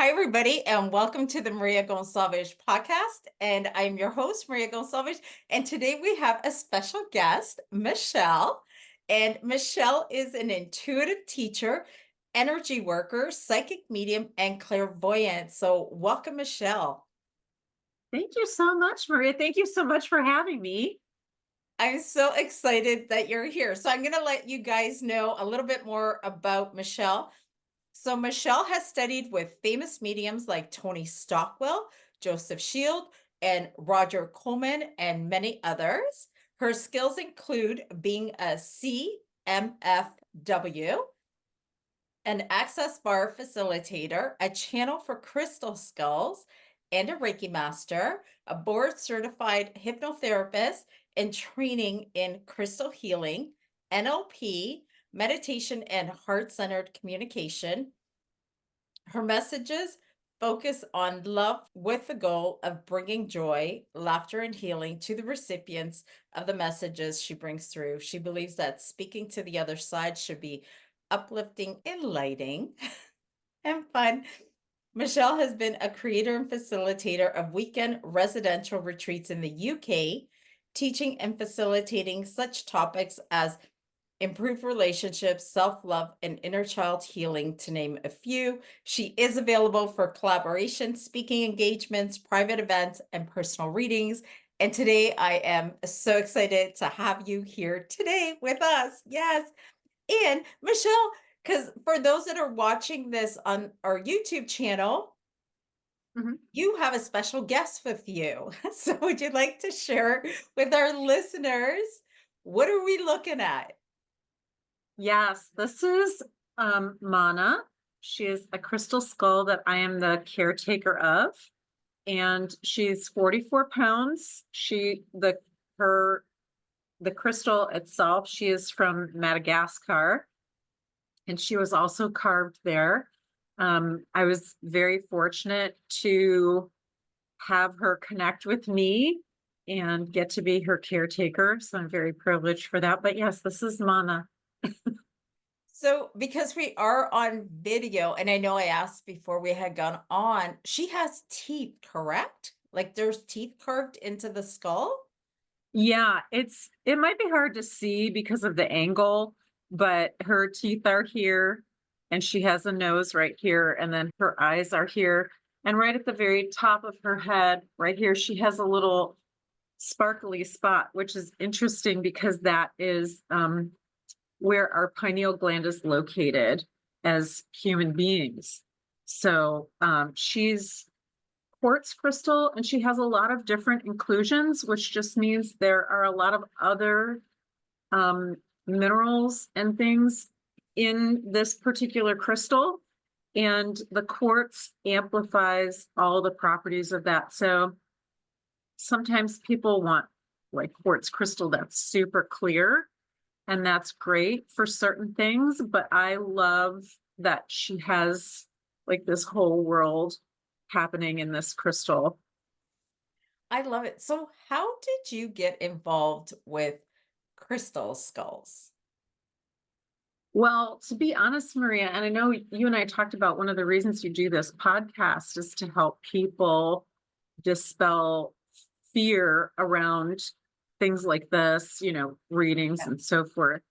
Hi, everybody, and welcome to the Maria Gonçalves podcast. And I'm your host, Maria Gonçalves. And today we have a special guest, Michelle. And Michelle is an intuitive teacher, energy worker, psychic medium, and clairvoyant. So, welcome, Michelle. Thank you so much, Maria. Thank you so much for having me. I'm so excited that you're here. So, I'm going to let you guys know a little bit more about Michelle. So Michelle has studied with famous mediums like Tony Stockwell, Joseph Shield, and Roger Coleman, and many others. Her skills include being a CMFW, an Access Bar Facilitator, a channel for crystal skulls, and a Reiki Master, a board certified hypnotherapist, and training in crystal healing, NLP, meditation, and heart centered communication. Her messages focus on love with the goal of bringing joy, laughter, and healing to the recipients of the messages she brings through. She believes that speaking to the other side should be uplifting, enlightening, and fun. Michelle has been a creator and facilitator of weekend residential retreats in the UK, teaching and facilitating such topics as improve relationships, self love, and inner child healing, to name a few. She is available for collaboration, speaking engagements, private events, and personal readings. And today I am so excited to have you here today with us. Yes. And Michelle, because for those that are watching this on our YouTube channel, Mhm. you have a special guest with you. So would you like to share with our listeners? What are we looking at? Yes, this is Mana. She is a crystal skull that I am the caretaker of, and she's 44 pounds. Her the crystal itself, she is from Madagascar, and she was also carved there. I was very fortunate to have her connect with me and get to be her caretaker. So I'm very privileged for that. But yes, this is Mana. So, because we are on video, and I know I asked before we had gone on, she has teeth, correct? Like there's teeth carved into the skull? Yeah, it might be hard to see because of the angle, but her teeth are here and she has a nose right here, and then her eyes are here. And right at the very top of her head, right here, she has a little sparkly spot, which is interesting because that is where our pineal gland is located as human beings. So she's quartz crystal and she has a lot of different inclusions, which just means there are a lot of other um, minerals and things in this particular crystal. And the quartz amplifies all the properties of that. So sometimes people want like quartz crystal that's super clear, and that's great for certain things, but I love that she has like this whole world happening in this crystal. I love it. So, how did you get involved with crystal skulls? Well, to be honest, Maria, and I know you and I talked about one of the reasons you do this podcast is to help people dispel fear around things like this, readings Yeah. and so forth.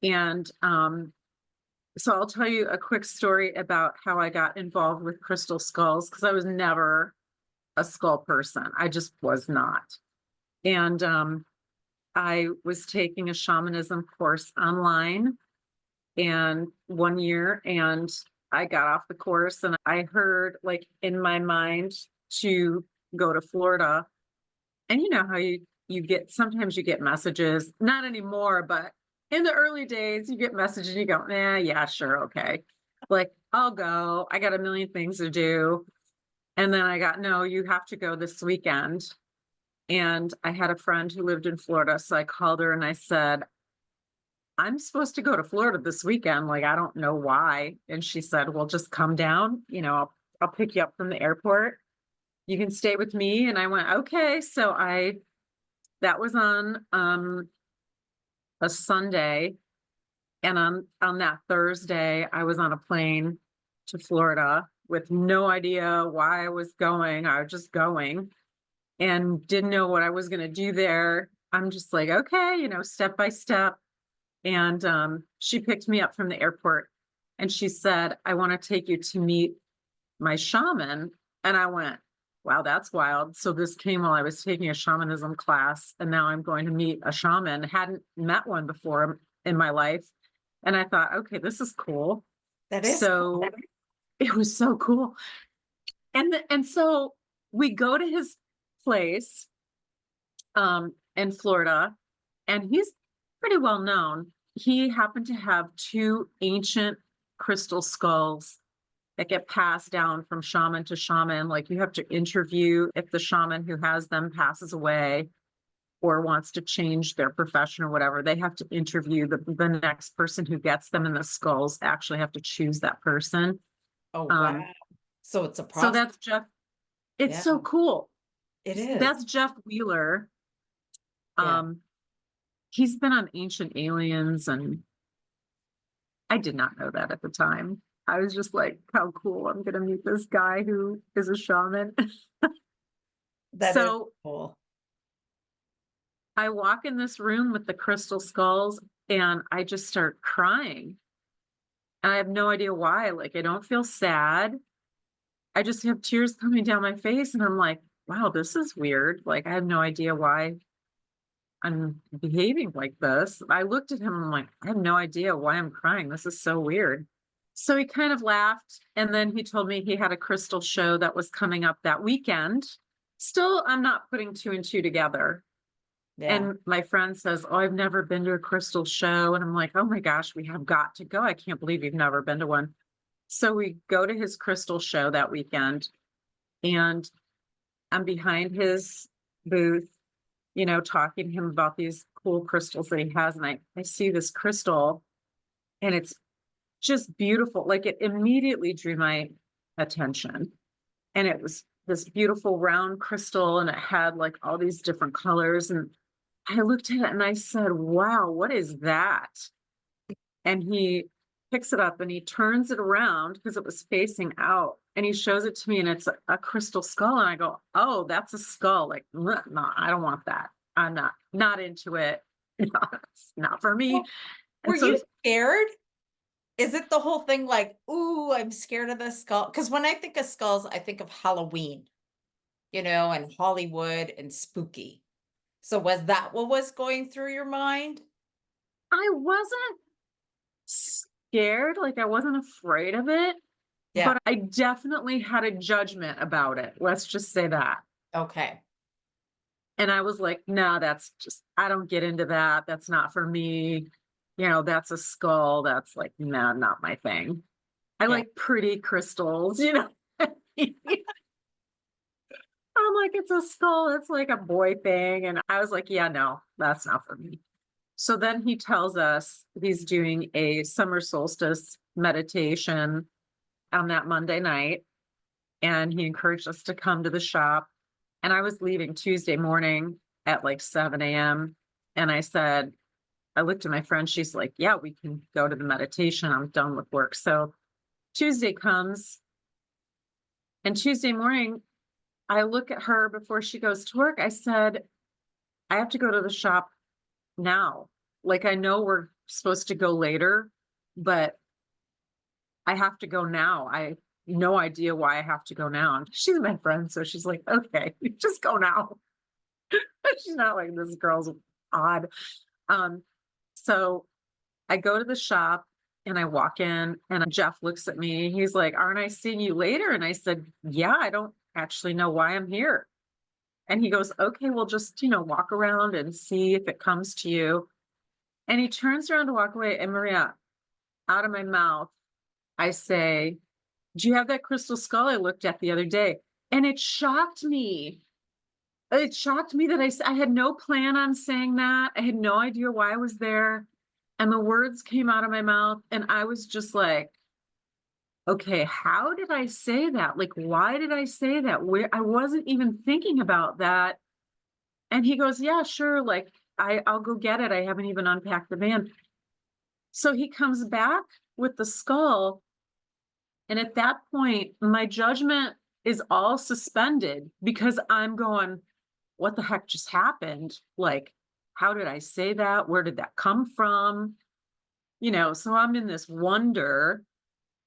And so I'll tell you a quick story about how I got involved with crystal skulls because I was never a skull person. I just was not. And I was taking a shamanism course online and one year, and I got off the course and I heard like in my mind to go to Florida. And you know how you get, sometimes you get messages, not anymore, but in the early days you get messages, you go, yeah, sure, okay. Like, I'll go. I got a million things to do. And then I got, no, you have to go this weekend. And I had a friend who lived in Florida. So I called her and I said, I'm supposed to go to Florida this weekend. Like, I don't know why. And she said, well, just come down. I'll pick you up from the airport. You can stay with me. And I went, okay. So that was on a Sunday. And on that Thursday, I was on a plane to Florida with no idea why I was going. I was just going and didn't know what I was going to do there. I'm just like, okay, step by step. And she picked me up from the airport and she said, I want to take you to meet my shaman. And I went, wow, that's wild. So this came while I was taking a shamanism class, and now I'm going to meet a shaman. Hadn't met one before in my life. And I thought, okay, this is cool. That is So cool. it was so cool. And so we go to his place in Florida, and he's pretty well known. He happened to have two ancient crystal skulls that get passed down from shaman to shaman. Like, you have to interview if the shaman who has them passes away or wants to change their profession or whatever. They have to interview the next person who gets them, and the skulls actually have to choose that person. Oh, wow. So it's a So process. that's Jeff. It's Yeah, so cool. it is. That's Jeff Wheeler. Yeah. He's been on Ancient Aliens, and I did not know that at the time. I was just like, how cool. I'm going to meet this guy who is a shaman. That is So cool. I walk in this room with the crystal skulls and I just start crying. And I have no idea why. Like, I don't feel sad. I just have tears coming down my face. And I'm like, wow, this is weird. Like, I have no idea why I'm behaving like this. I looked at him and I'm like, I have no idea why I'm crying. This is so weird. So he kind of laughed. And then he told me he had a crystal show that was coming up that weekend. Still, I'm not putting two and two together. Yeah. And my friend says, oh, I've never been to a crystal show. And I'm like, oh my gosh, we have got to go. I can't believe you've never been to one. So we go to his crystal show that weekend, and I'm behind his booth, talking to him about these cool crystals that he has. And I see this crystal, and it's just beautiful. Like, it immediately drew my attention. And it was this beautiful round crystal, and it had like all these different colors. And I looked at it and I said, wow, what is that? And he picks it up and he turns it around because it was facing out, and he shows it to me, and it's a crystal skull. And I go, oh, that's a skull. Like, no, I don't want that. I'm not into it. No, it's not for me. Well, were And you so scared? Is it the whole thing like, ooh, I'm scared of the skull? Because when I think of skulls, I think of Halloween, and Hollywood and spooky. So was that what was going through your mind? I wasn't scared, like I wasn't afraid of it, Yeah. but I definitely had a judgment about it. Let's just say that. Okay. And I was like, no, that's just, I don't get into that. That's not for me. That's a skull. That's like, no, not my thing. I Yeah. like pretty crystals. I'm like, it's a skull. It's like a boy thing. And I was like, yeah, no, that's not for me. So then he tells us he's doing a summer solstice meditation on that Monday night. And he encouraged us to come to the shop. And I was leaving Tuesday morning at like 7 a.m. And I said, I looked at my friend. She's like, yeah, we can go to the meditation. I'm done with work. So Tuesday comes, and Tuesday morning, I look at her before she goes to work. I said, I have to go to the shop now. Like, I know we're supposed to go later, but I have to go now. I no idea why I have to go now. And she's my friend, so she's like, okay, just go now. She's not like, this girl's odd. So I go to the shop and I walk in, and Jeff looks at me. He's like, aren't I seeing you later? And I said, yeah, I don't actually know why I'm here. And he goes, okay, well, just, walk around and see if it comes to you. And he turns around to walk away. And Maria, out of my mouth, I say, do you have that crystal skull I looked at the other day? And it shocked me. It shocked me that I had no plan on saying that. I had no idea why I was there. And the words came out of my mouth, and I was just like, okay, how did I say that? Like, why did I say that? Where I wasn't even thinking about that. And he goes, yeah, sure. Like, I'll go get it. I haven't even unpacked the van. So he comes back with the skull, And at that point, my judgment is all suspended because I'm going, what the heck just happened? Like, how did I say that? Where did that come from? So I'm in this wonder,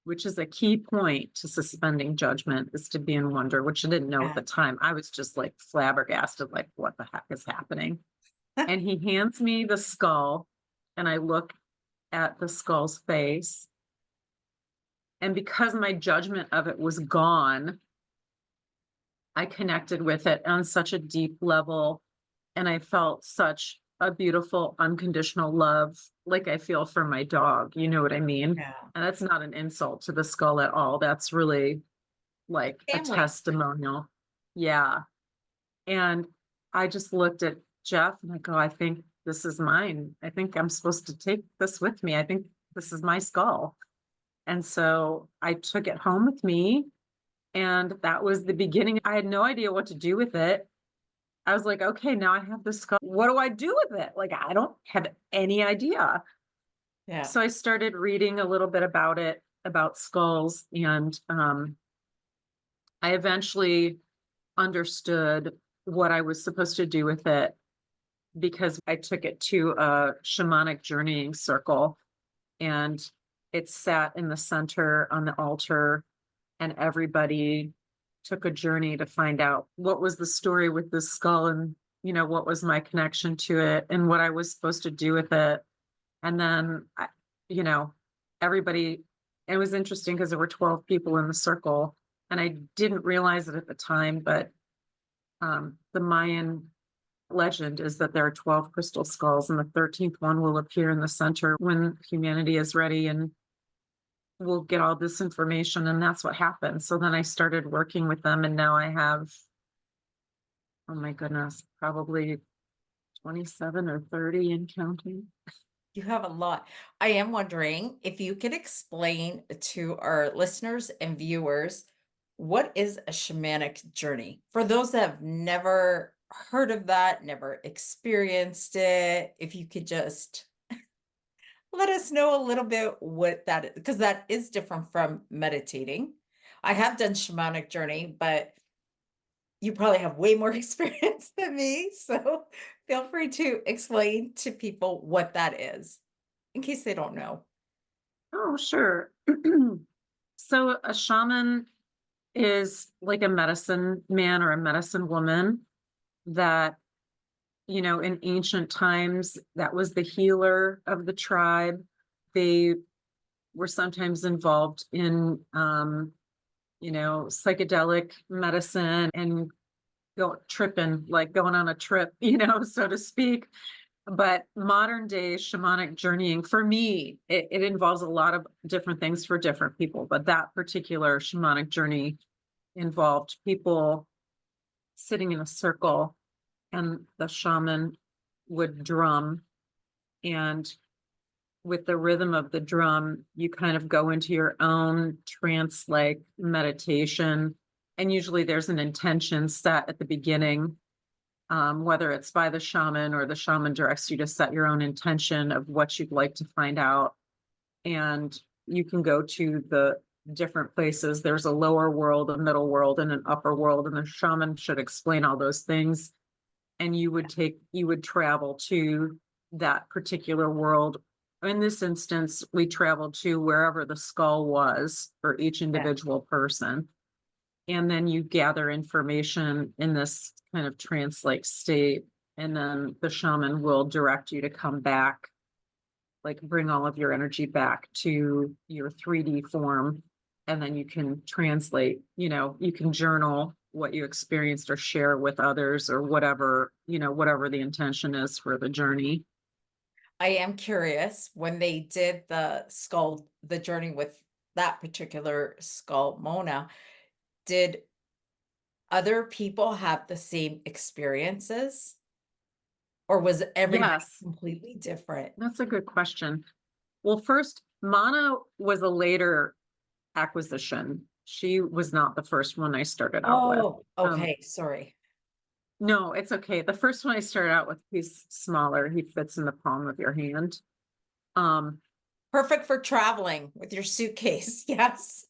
which is a key point to suspending judgment, is to be in wonder, which I didn't know at the Yes. time. I was just like flabbergasted, like, what the heck is happening? And he hands me the skull, and I look at the skull's face. And because my judgment of it was gone, I connected with it on such a deep level. And I felt such a beautiful, unconditional love, like I feel for my dog. You know what I mean? Yeah. And that's not an insult to the skull at all. That's really like a Family. testimonial. Yeah. And I just looked at Jeff and I go, I think this is mine. I think I'm supposed to take this with me. I think this is my skull. And so I took it home with me. And that was the beginning. I had no idea what to do with it. I was like, okay, now I have this skull. What do I do with it? Like, I don't have any idea. Yeah. So I started reading a little bit about it, about skulls. And I eventually understood what I was supposed to do with it because I took it to a shamanic journeying circle, and it sat in the center on the altar, and everybody took a journey to find out what was the story with this skull, and what was my connection to it and what I was supposed to do with it. And then you know everybody, it was interesting because there were 12 people in the circle, and I didn't realize it at the time, but the Mayan legend is that there are 12 crystal skulls, and the 13th one will appear in the center when humanity is ready, and we'll get all this information. And that's what happened. So then I started working with them, and now I have, oh my goodness, probably 27 or 30 and counting. You have a lot. I am wondering if you could explain to our listeners and viewers, what is a shamanic journey? For those that have never heard of that, never experienced it, if you could just let us know a little bit what that is, because that is different from meditating. I have done shamanic journey, but you probably have way more experience than me. So feel free to explain to people what that is in case they don't know. Oh, sure. So a shaman is like a medicine man or a medicine woman that, in ancient times, that was the healer of the tribe. They were sometimes involved in, psychedelic medicine and go tripping, like going on a trip, so to speak. But modern day shamanic journeying, for me, it involves a lot of different things for different people. But that particular shamanic journey involved people sitting in a circle, and the shaman would drum. And with the rhythm of the drum, you kind of go into your own trance like meditation. And usually there's an intention set at the beginning, whether it's by the shaman or the shaman directs you to set your own intention of what you'd like to find out. And you can go to the different places. There's a lower world, a middle world, and an upper world. And the shaman should explain all those things. And you would travel to that particular world. In this instance, we traveled to wherever the skull was for each Yeah. individual person. And then you gather information in this kind of trance-like state. And then the shaman will direct you to come back, like bring all of your energy back to your 3D form. And then you can translate, you can journal what you experienced or share with others or whatever, whatever the intention is for the journey. I am curious when they did the journey with that particular skull, Mona, did other people have the same experiences or was everybody Yes, completely different? that's a good question. Well, first, Mana was a later acquisition. She was not the first one I started out with. Oh, Um, okay. Sorry. no, it's okay. The first one I started out with, he's smaller. He fits in the palm of your hand. Um, Perfect for traveling with your suitcase. Yes.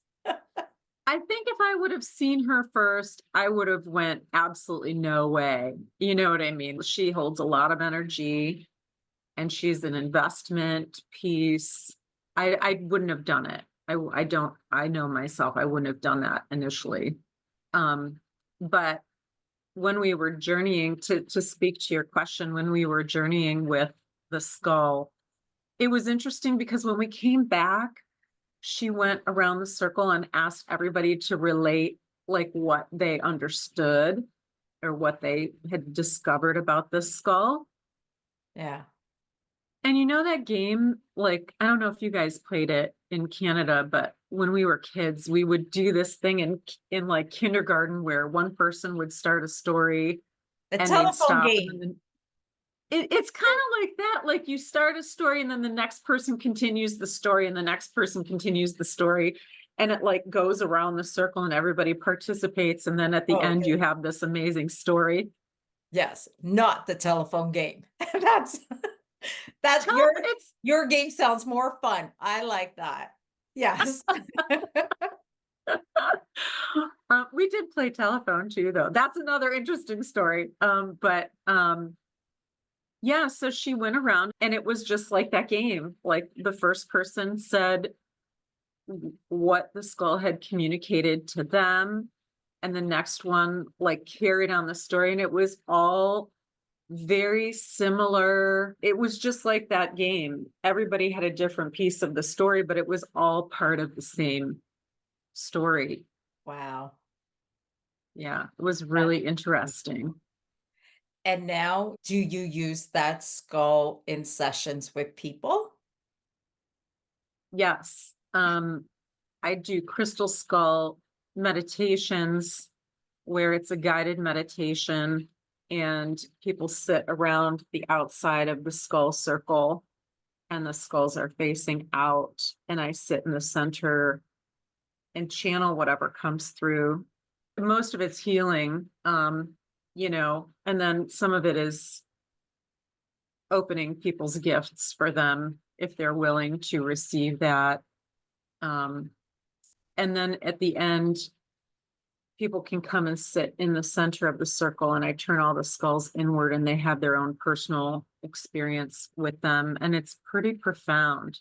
I think if I would have seen her first, I would have went, "Absolutely no way." You know what I mean? She holds a lot of energy, and she's an investment piece. I wouldn't have done it. I don't I know myself, I wouldn't have done that initially. Um, but when we were journeying, to speak to your question, when we were journeying with the skull, it was interesting because when we came back, she went around the circle and asked everybody to relate, like, what they understood or what they had discovered about this skull. Yeah. And you know that game, like, I don't know if you guys played it in Canada, but when we were kids, we would do this thing in like kindergarten where one person would start a story The and they'd telephone stop, and game. then it's kind of like that. Like, you start a story and then the next person continues the story and the next person continues the story, and it like goes around the circle and everybody participates, and then at the end you Okay. have this amazing story. Yes, not the telephone game. That's that It's your game sounds more fun. I like that. Yes. We did play telephone too, though. That's another interesting story. Yeah, so she went around and it was just like that game. Like, the first person said what the skull had communicated to them, and the next one like carried on the story, and it was all very similar. It was just like that game. Everybody had a different piece of the story, but it was all part of the same story. Wow. Yeah, it was That really interesting. and now do you use that skull in sessions with people? Yes. I do crystal skull meditations where it's a guided meditation and people sit around the outside of the skull circle and the skulls are facing out, and I sit in the center and channel whatever comes through. Most of it's healing, and then some of it is opening people's gifts for them if they're willing to receive that. Um, and then at the end, people can come and sit in the center of the circle, and I turn all the skulls inward and they have their own personal experience with them. And it's pretty profound.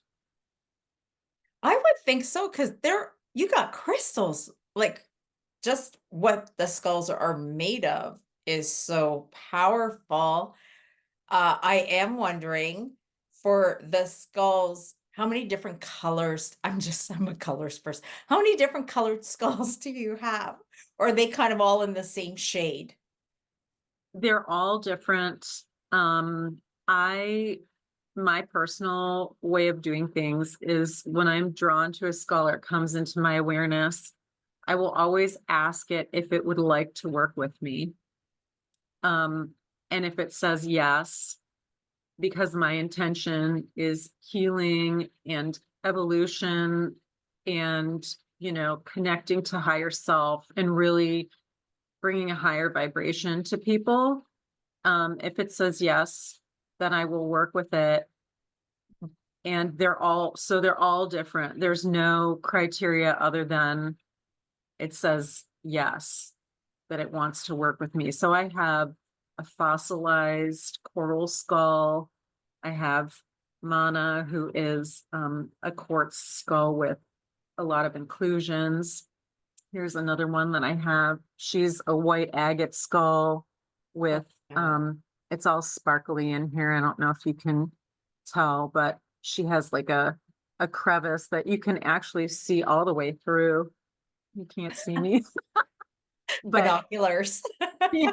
I would think so because there you got crystals. Like just what the skulls are made of is so powerful. I am wondering for the skulls, how many different colors? I'm a colors person. How many different colored skulls do you have? Or are they kind of all in the same shade? They're all different. I My personal way of doing things is when I'm drawn to a skull or it comes into my awareness, I will always ask it if it would like to work with me. Um, and if it says yes, because my intention is healing and evolution and, connecting to higher self and really bringing a higher vibration to people. If it says yes, then I will work with it. And they're all different. There's no criteria other than it says yes, that it wants to work with me. So I have a fossilized coral skull. I have Mana, who is a quartz skull with a lot of inclusions. Here's another one that I have. She's a white agate skull with Yeah. it's all sparkly in here. I don't know if you can tell, but she has like a crevice that you can actually see all the way through. You can't see me, but Binoculars. yeah,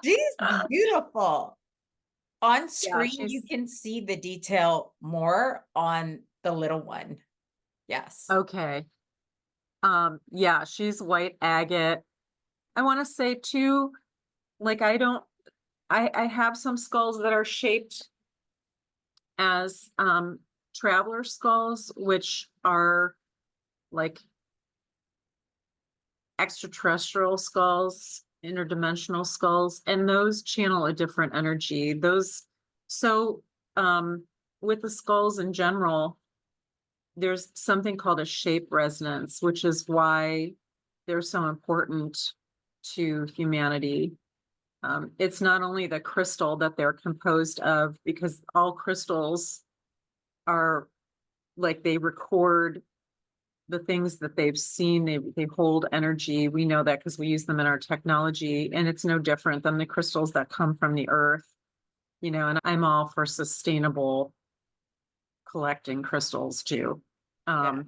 She's beautiful. On yeah, screen, you she's can see the detail more on the little one. Yes. okay. Yeah, she's white agate. I want to say too, like, I have some skulls that are shaped as traveler skulls, which are like extraterrestrial skulls, interdimensional skulls, and those channel a different energy. Those so with the skulls in general, there's something called a shape resonance, which is why they're so important to humanity. It's not only the crystal that they're composed of, because all crystals are like, they record the things that they've seen. They hold energy. We know that because we use them in our technology, and it's no different than the crystals that come from the earth, and I'm all for sustainable collecting crystals too. Yeah.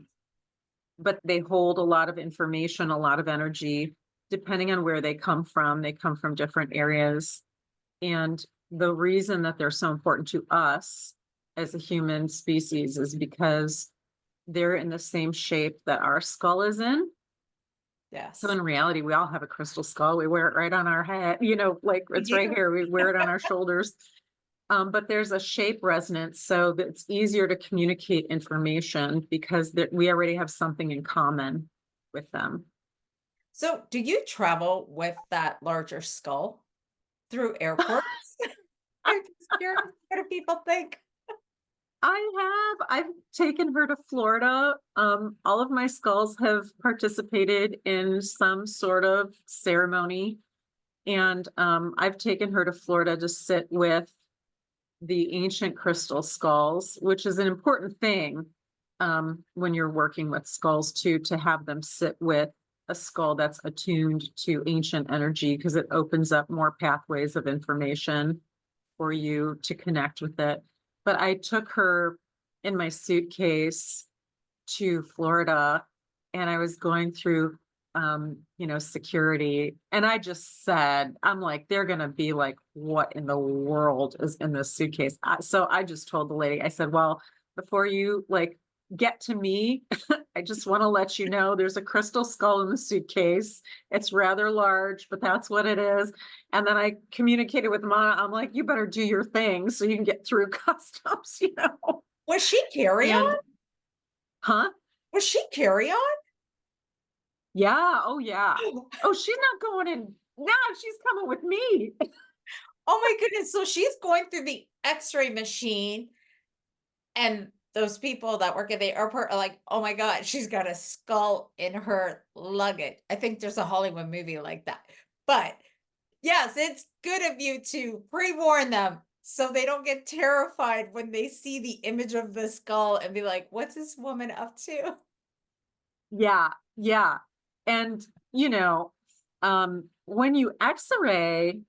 But they hold a lot of information, a lot of energy, depending on where they come from. They come from different areas. And the reason that they're so important to us as a human species is because they're in the same shape that our skull is in. So Yes. in reality, we all have a crystal skull. We wear it right on our head, like We it's right do. here. We wear it on our shoulders. But there's a shape resonance, so that it's easier to communicate information because we already have something in common with them. So, do you travel with that larger skull through airports? I'm just curious, what do people think? I've taken her to Florida. All of my skulls have participated in some sort of ceremony. And I've taken her to Florida to sit with the ancient crystal skulls, which is an important thing when you're working with skulls too, to have them sit with a skull that's attuned to ancient energy, because it opens up more pathways of information for you to connect with it. But I took her in my suitcase to Florida, and I was going through security, and I just said, I'm like, they're gonna be like, what in the world is in this suitcase? So I just told the lady, I said, well, before you like get to me, I just want to let you know there's a crystal skull in the suitcase. It's rather large, but that's what it is. And then I communicated with Mana. I'm like, you better do your thing so you can get through customs. Was she carry on? And huh? Was she carry on? Yeah. Oh, yeah. Oh, she's not going in. No, she's coming with me. Oh my goodness. So she's going through the X-ray machine, and those people that work at the airport are like, "Oh my god, she's got a skull in her luggage." I think there's a Hollywood movie like that. But yes, it's good of you to pre-warn them so they don't get terrified when they see the image of the skull and be like, "What's this woman up to?" Yeah. Yeah. And, when you x-ray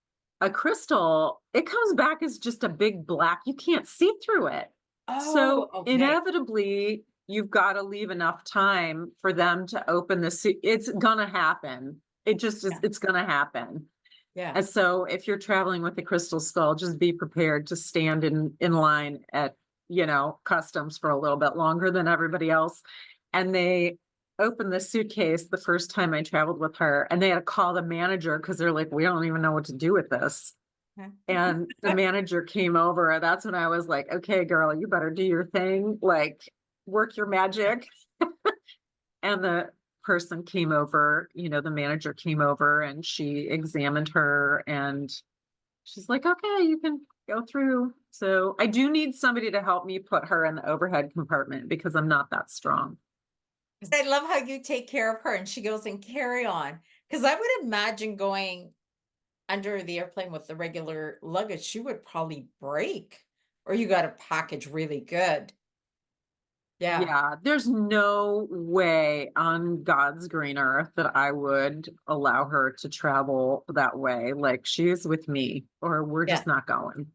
a crystal, it comes back as just a big black, you can't see through it. Oh, So okay. inevitably, you've got to leave enough time for them to open the suit. It's gonna happen. It just is, Yeah. it's gonna happen. Yeah. And so if you're traveling with a crystal skull, just be prepared to stand in line at, customs for a little bit longer than everybody else. And they opened the suitcase the first time I traveled with her, and they had to call the manager because they're like, we don't even know what to do with this. And the manager came over, and that's when I was like, okay, girl, you better do your thing, like work your magic. And the person came over, the manager came over, and she examined her, and she's like, okay, you can go through. So I do need somebody to help me put her in the overhead compartment because I'm not that strong. I love how you take care of her and she goes and carry on. Because I would imagine going under the airplane with the regular luggage, she would probably break, or you got a package really good. Yeah. Yeah, there's no way on God's green earth that I would allow her to travel that way. Like, she's with me, or we're Yeah. just not going.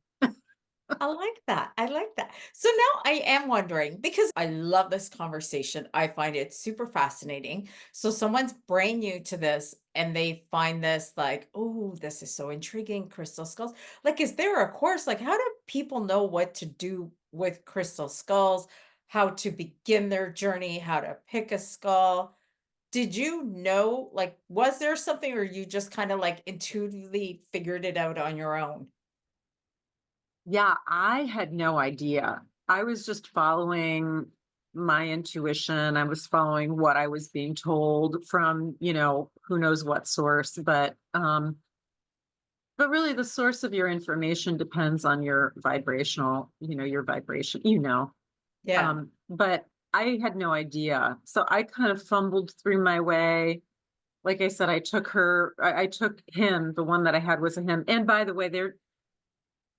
I like that. I like that. So now I am wondering, because I love this conversation. I find it super fascinating. So someone's brand new to this and they find this like, oh, this is so intriguing, crystal skulls. Like, is there a course? Like, how do people know what to do with crystal skulls, how to begin their journey, how to pick a skull? Did you know, like, was there something, or you just kind of like intuitively figured it out on your own? Yeah, I had no idea. I was just following my intuition. I was following what I was being told from, who knows what source, but really the source of your information depends on your vibrational, your vibration. Yeah. But I had no idea. So I kind of fumbled through my way. Like I said, I took him, the one that I had was a him. And by the way,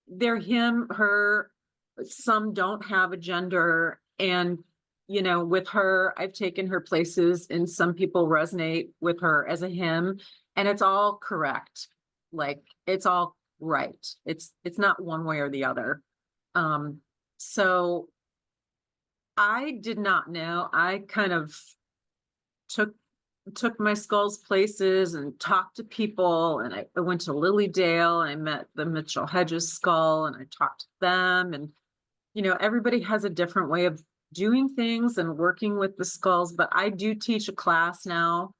they're him, her, some don't have a gender. And, with her, I've taken her places and some people resonate with her as a him, and it's all correct. Like it's all right. It's not one way or the other. So I did not know. I kind of took took my skulls places and talked to people, and I went to Lilydale and I met the Mitchell Hedges skull and I talked to them. And everybody has a different way of doing things and working with the skulls, but I do teach a class now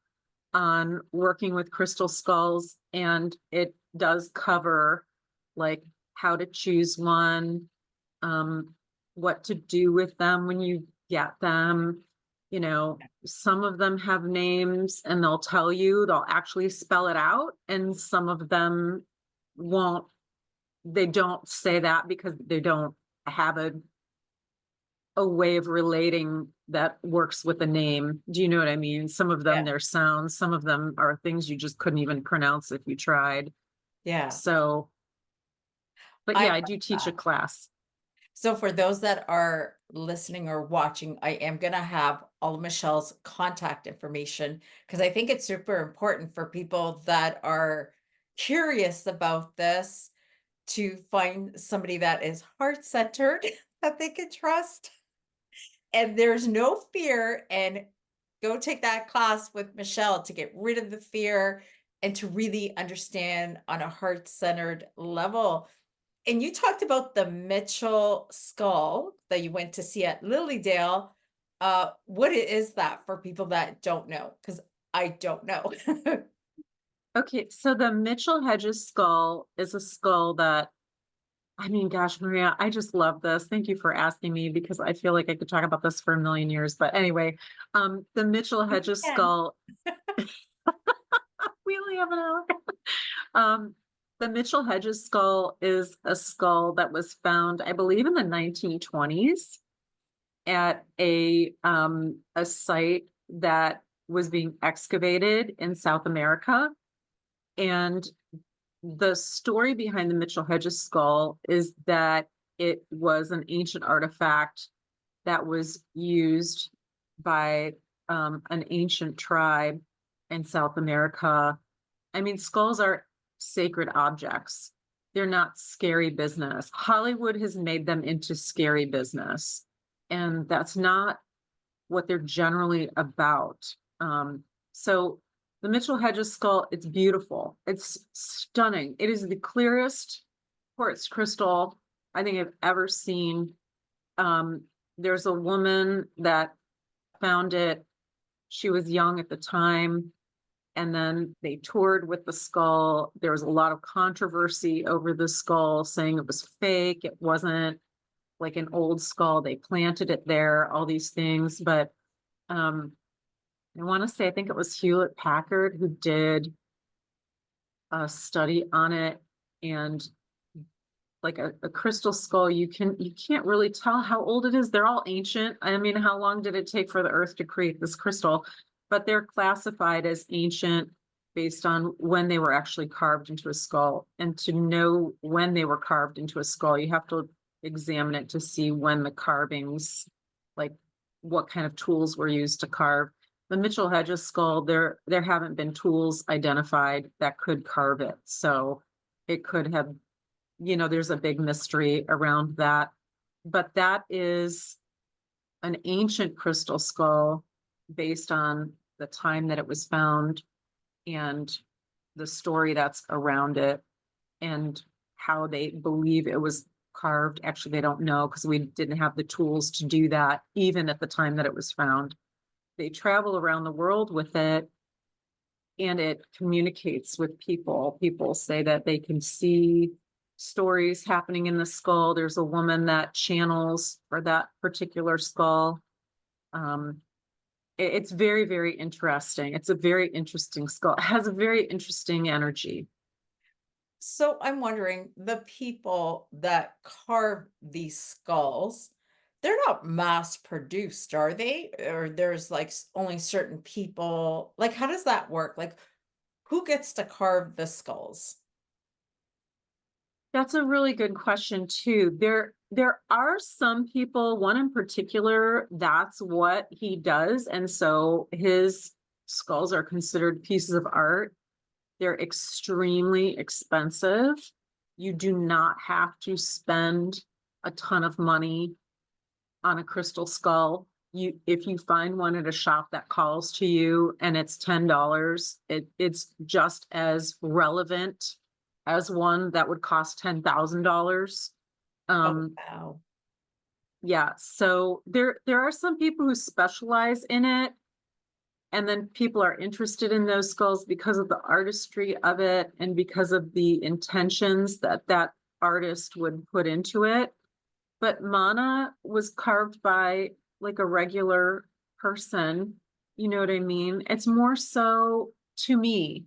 on working with crystal skulls, and it does cover like how to choose one, what to do with them when you get them. Some of them have names and they'll actually spell it out, and some of them won't. They don't say that because they don't have a way of relating that works with a name. Do you know what I mean? Some of them, Yeah. they're sounds, some of them are things you just couldn't even pronounce if you tried. Yeah. So, but I yeah, love I do teach a that. class. So for those that are listening or watching, I am going to have all of Michelle's contact information because I think it's super important for people that are curious about this to find somebody that is heart-centered that they can trust and there's no fear, and go take that class with Michelle to get rid of the fear and to really understand on a heart-centered level. And you talked about the Mitchell skull that you went to see at Lilydale. What is that for people that don't know? Because I don't know. Okay, so the Mitchell Hedges skull is a skull that, I mean, gosh, Maria, I just love this. Thank you for asking me because I feel like I could talk about this for a million years. But anyway, the Mitchell We Hedges can. skull, we only have an hour. Um, the Mitchell Hedges skull is a skull that was found, I believe, in the 1920s at a site that was being excavated in South America. And the story behind the Mitchell Hedges skull is that it was an ancient artifact that was used by an ancient tribe in South America. I mean, skulls are sacred objects. They're not scary business. Hollywood has made them into scary business, and that's not what they're generally about. So the Mitchell Hedges skull, it's beautiful. It's stunning. It is the clearest quartz crystal I think I've ever seen. Um, there's a woman that found it. She was young at the time, and then they toured with the skull. There was a lot of controversy over the skull, saying it was fake. It wasn't like an old skull. They planted it there, all these things. But I want to say, I think it was Hewlett Packard who did a study on it, and like a crystal skull, you can't really tell how old it is. They're all ancient. I mean, how long did it take for the earth to create this crystal? But they're classified as ancient based on when they were actually carved into a skull. And to know when they were carved into a skull, you have to examine it to see when the carvings, like what kind of tools were used to carve. The Mitchell Hedges skull, there haven't been tools identified that could carve it. So it could have, there's a big mystery around that. But that is an ancient crystal skull based on the time that it was found and the story that's around it and how they believe it was carved. Actually, they don't know because we didn't have the tools to do that even at the time that it was found. They travel around the world with it, and it communicates with people. People say that they can see stories happening in the skull. There's a woman that channels for that particular skull. It's very, very interesting. It's a very interesting skull. It has a very interesting energy. So I'm wondering, the people that carve these skulls, they're not mass produced, are they? Or there's like only certain people. Like, how does that work? Like, who gets to carve the skulls? That's a really good question too. There are some people, one in particular, that's what he does. And so his skulls are considered pieces of art. They're extremely expensive. You do not have to spend a ton of money on a crystal skull. If you find one at a shop that calls to you and it's $10, it's just as relevant as one that would cost $10,000. Oh, Um, wow. yeah, so there are some people who specialize in it, and then people are interested in those skulls because of the artistry of it and because of the intentions that that artist would put into it. But Mana was carved by like a regular person. You know what I mean? It's more so to me,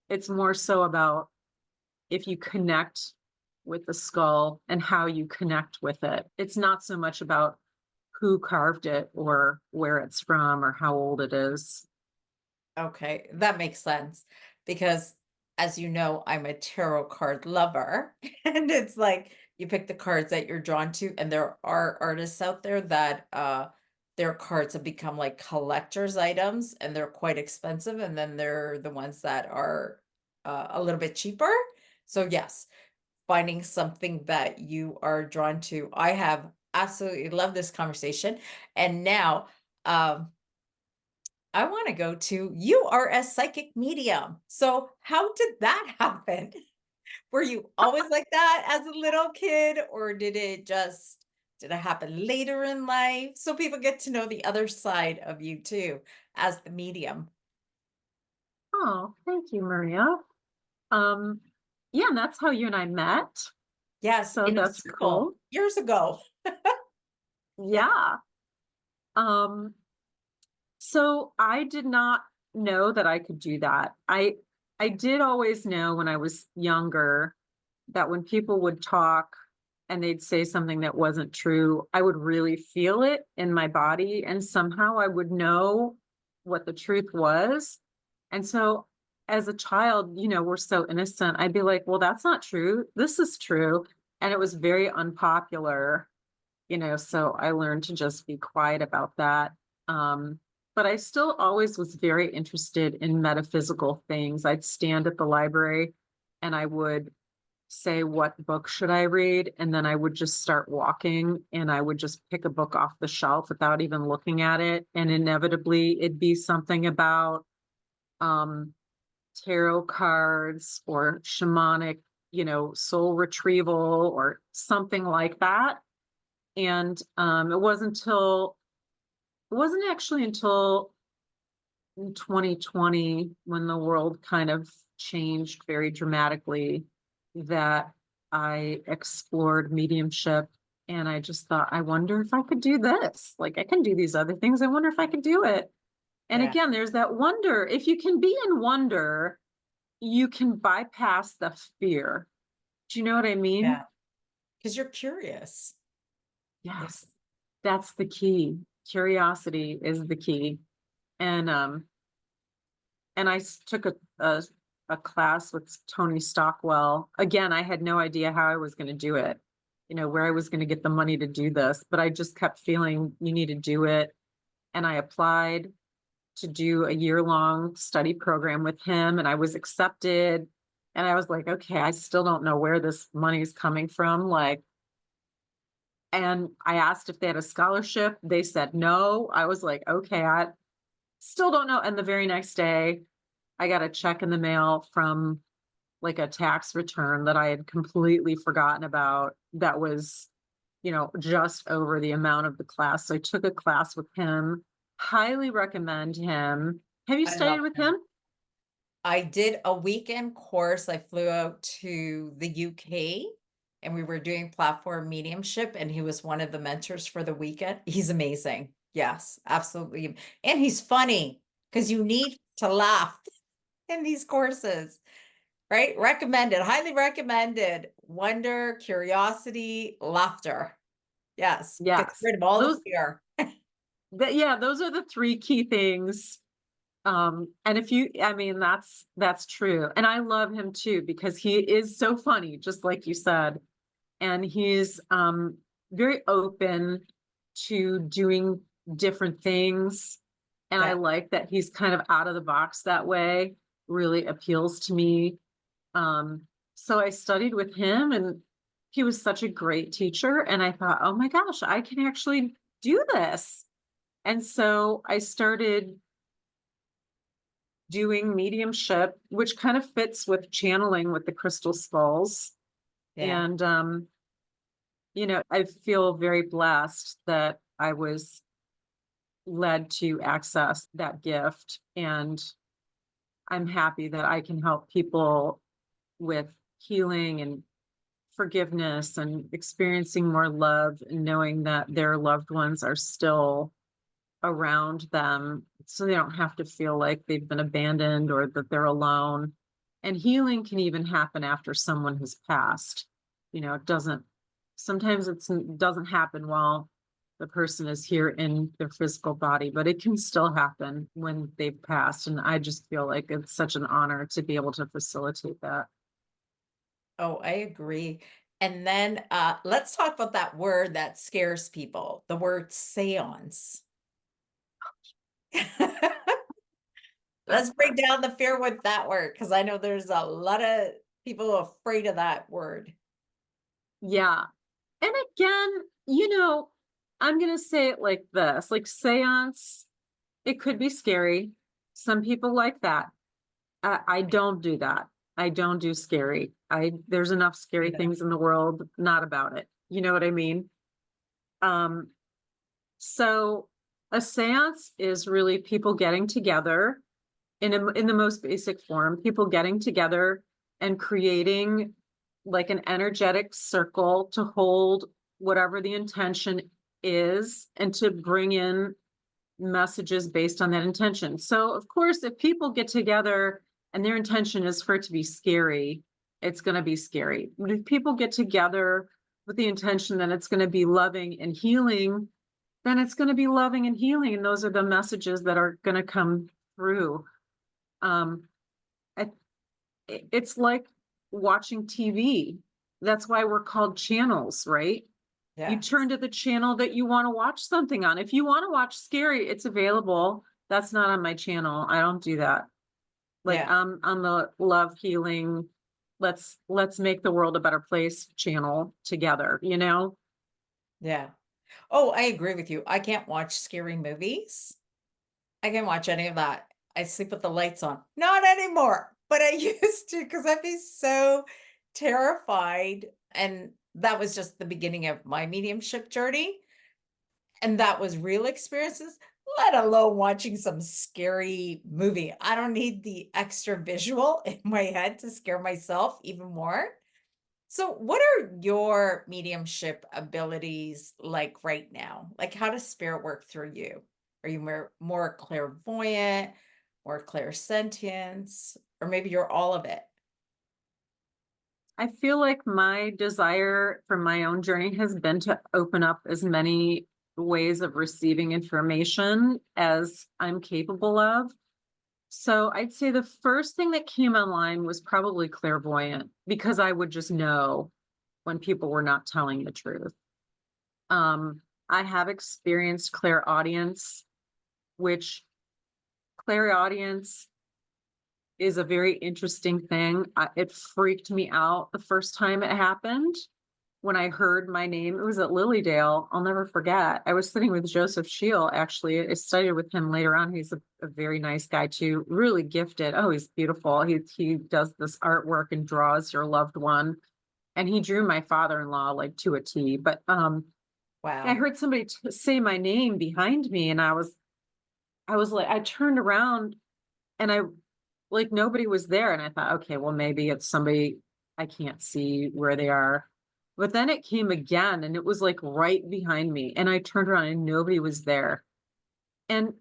it's more so about if you connect with the skull and how you connect with it. It's not so much about who carved it or where it's from or how old it is. Okay, that makes sense because as you know, I'm a tarot card lover. And it's like you pick the cards that you're drawn to, and there are artists out there that their cards have become like collector's items and they're quite expensive. And then there are the ones that are a little bit cheaper. So yes, finding something that you are drawn to. I have absolutely loved this conversation. And now I want to go to you are a psychic medium. So, how did that happen? Were you always like that as a little kid, or did it happen later in life? So people get to know the other side of you too as the medium. Oh, thank you, Maria. Um, yeah, and that's how you and I met. Yes, So in a that's circle cool. years ago. Yeah, Yeah. Um, so I did not know that I could do that. I did always know when I was younger that when people would talk and they'd say something that wasn't true, I would really feel it in my body and somehow I would know what the truth was. And so as a child, we're so innocent. I'd be like, "Well, that's not true. This is true." And it was very unpopular, so I learned to just be quiet about that. Um, but I still always was very interested in metaphysical things. I'd stand at the library and I would say, "What book should I read?" And then I would just start walking and I would just pick a book off the shelf without even looking at it. And inevitably it'd be something about um, tarot cards or shamanic, soul retrieval or something like that. And it wasn't actually until in 2020 when the world kind of changed very dramatically that I explored mediumship, and I just thought, I wonder if I could do this. Like I can do these other things. I wonder if I could do it. And yeah, again, there's that wonder. If you can be in wonder, you can bypass the fear. Do you know what I mean? yeah. Because you're curious. Yeah. Yes. That's the key. Curiosity is the key. And took a class with Tony Stockwell. Again, I had no idea how I was going to do it, where I was going to get the money to do this, but I just kept feeling you need to do it. And I applied to do a year-long study program with him, and I was accepted. And I was like, okay, I still don't know where this money is coming from. Like, and I asked if they had a scholarship. They said no. I was like, okay, I still don't know. And the very next day, I got a check in the mail from like a tax return that I had completely forgotten about that was, just over the amount of the class. So I took a class with him. Highly recommend him. Have you I studied love with him. him? I did a weekend course. I flew out to the UK and we were doing platform mediumship, and he was one of the mentors for the weekend. He's amazing. Yes, absolutely. And he's funny because you need to laugh in these courses, right? Recommended, highly recommended. Wonder, curiosity, laughter. Yes, gets Yes. rid of all the Those fear. yeah, those are the 3 key things. And if you I mean, that's true. And I love him too because he is so funny, just like you said. And he's very open to doing different things. And I Yeah. like that he's kind of out of the box that way, really appeals to me. Um, so I studied with him and he was such a great teacher. And I thought, oh my gosh, I can actually do this. And so I started doing mediumship, which kind of fits with channeling with the crystal skulls. Yeah. And I feel very blessed that I was led to access that gift. And I'm happy that I can help people with healing and forgiveness and experiencing more love and knowing that their loved ones are still around them so they don't have to feel like they've been abandoned or that they're alone. And healing can even happen after someone has passed. It doesn't, sometimes it doesn't happen while the person is here in their physical body, but it can still happen when they've passed. And I just feel like it's such an honor to be able to facilitate that. Oh, I agree. And then let's talk about that word that scares people, the word seance. Let's break down the fear with that word because I know there's a lot of people afraid of that word. Yeah. And again, I'm going to say it like this, like seance, it could be scary. Some people like that. I don't do that. I don't do scary. There's enough scary Either. things in the world, not about it. You know what I mean? Um, so a seance is really people getting together in the most basic form, people getting together and creating like an energetic circle to hold whatever the intention is and to bring in messages based on that intention. So, of course, if people get together and their intention is for it to be scary, it's going to be scary. But if people get together with the intention that it's going to be loving and healing, then it's going to be loving and healing. And those are the messages that are going to come through. Um, I, it's like watching TV. That's why we're called channels, right? You Yeah. turn to the channel that you want to watch something on. If you want to watch scary, it's available. That's not on my channel. I don't do that. Like Yeah. I'm on the love healing, let's make the world a better place channel together, Yeah. Oh, I agree with you. I can't watch scary movies. I can't watch any of that. I sleep with the lights on. Not anymore, but I used to because I'd be so terrified. And that was just the beginning of my mediumship journey. And that was real experiences, let alone watching some scary movie. I don't need the extra visual in my head to scare myself even more. So, what are your mediumship abilities like right now? Like, how does spirit work through you? Are you more clairvoyant, more clairsentience, or maybe you're all of it? I feel like my desire from my own journey has been to open up as many ways of receiving information as I'm capable of. So I'd say the first thing that came online was probably clairvoyant because I would just know when people were not telling the truth. I have experienced clairaudience, which clairaudience is a very interesting thing. It freaked me out the first time it happened when I heard my name. It was at Lilydale. I'll never forget. I was sitting with Joseph Shiel, actually. I studied with him later on. He's a very nice guy too, really gifted. Oh, he's beautiful. He does this artwork and draws your loved one. And he drew my father-in-law like to a T. But I Wow. heard somebody say my name behind me, and I was like, I turned around and I like nobody was there. And I thought, okay, well, maybe it's somebody I can't see where they are. But then it came again and it was like right behind me. And I turned around and nobody was there. And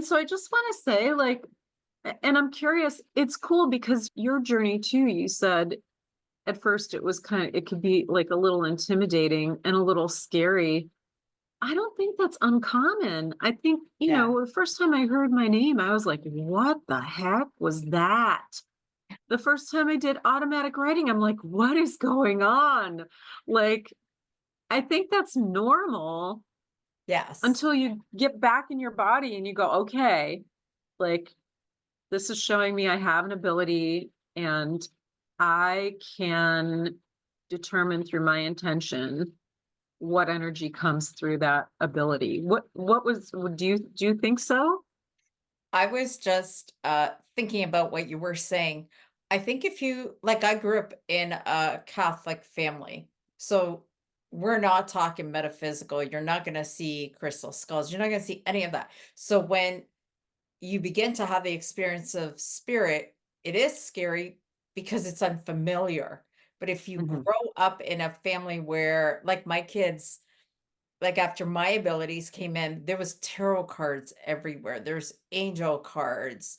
so I just want to say, like, and I'm curious, it's cool because your journey too, you said at first it was it could be like a little intimidating and a little scary. I don't think that's uncommon. I think, Yeah. the first time I heard my name, I was like, what the heck was that? The first time I did automatic writing, I'm like, what is going on? Like, I think that's normal Yes. until you get back in your body and you go, okay, like, this is showing me I have an ability and I can determine through my intention what energy comes through that ability. What was do you think so? I was just thinking about what you were saying. I think if you like, I grew up in a Catholic family, so we're not talking metaphysical. You're not going to see crystal skulls. You're not going to see any of that. So when you begin to have the experience of spirit, it is scary because it's unfamiliar. But if you Mhm. grow up in a family where, like my kids, like after my abilities came in, there was tarot cards everywhere. There's angel cards.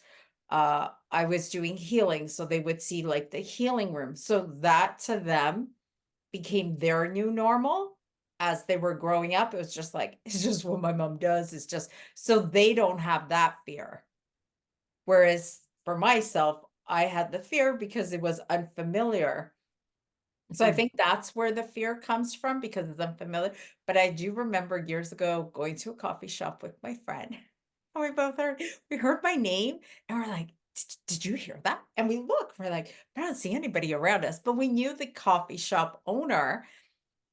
I was doing healing, so they would see like the healing room. So that to them became their new normal as they were growing up. It was just like, it's just what my mom does. It's just so they don't have that fear. Whereas for myself, I had the fear because it was unfamiliar. So I Mhm. think that's where the fear comes from because it's unfamiliar. But I do remember years ago going to a coffee shop with my friend. And we heard my name and we're like, did you hear that? And we look, we're like, I don't see anybody around us. But we knew the coffee shop owner.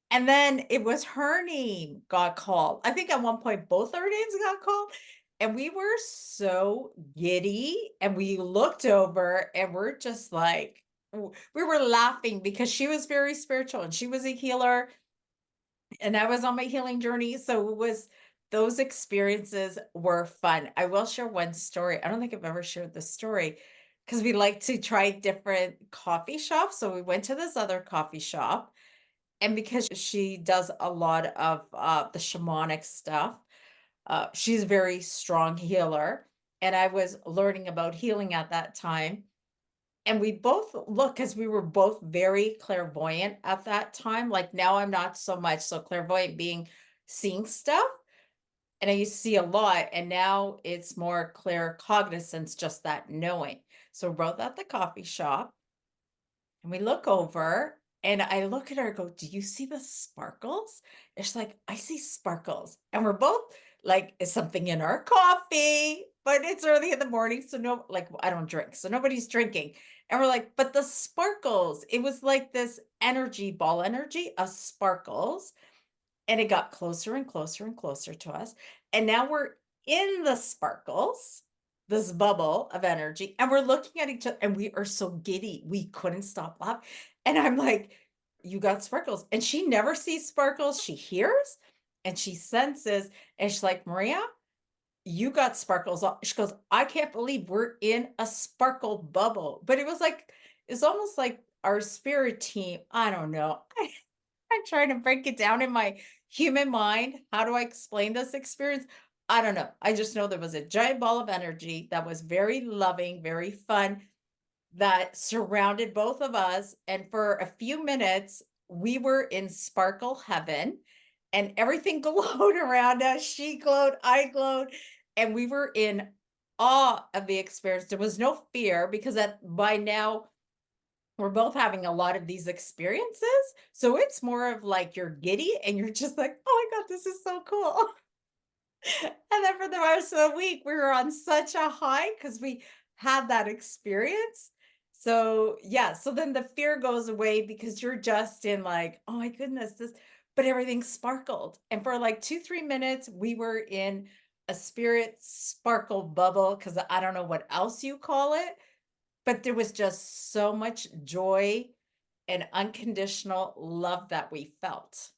And then it was her name got called. I think at one point both our names got called. And we were so giddy. And we looked over and we're just like, we were laughing because she was very spiritual and she was a healer. And I was on my healing journey. So it was, those experiences were fun. I will share one story. I don't think I've ever shared this story because we like to try different coffee shops. So we went to this other coffee shop and because she does a lot of the shamanic stuff, she's a very strong healer. And I was learning about healing at that time. And we both look because we were both very clairvoyant at that time. Like now I'm not so much. So clairvoyant being seeing stuff. And I used to see a lot. And now it's more clear cognizance, just that knowing. So we're both at the coffee shop. And we look over and I look at her and go, do you see the sparkles? And she's like, I see sparkles. And we're both like, is something in our coffee? But it's early in the morning. So no, like I don't drink. So nobody's drinking. And we're like, but the sparkles, it was like this energy, ball energy of sparkles. And it got closer and closer and closer to us. And now we're in the sparkles, this bubble of energy, and we're looking at each other and we are so giddy. We couldn't stop laughing. And I'm like, you got sparkles. And she never sees sparkles. She hears and she senses. And she's like, Maria, you got sparkles. She goes, I can't believe we're in a sparkle bubble. But it was like, it's almost like our spirit team. I don't know. I'm trying to break it down in my human mind. How do I explain this experience? I don't know. I just know there was a giant ball of energy that was very loving, very fun, that surrounded both of us. And for a few minutes, we were in sparkle heaven and everything glowed around us. She glowed, I glowed, and we were in awe of the experience. There was no fear because by now we're both having a lot of these experiences. So it's more of like you're giddy and you're just like, oh my God, this is so cool. And then for the rest of the week, we were on such a high because we had that experience. So yeah, so then the fear goes away because you're just in like, oh my goodness, but everything sparkled. And for like 2, 3 minutes, we were in a spirit sparkle bubble because I don't know what else you call it, but there was just so much joy and unconditional love that we felt.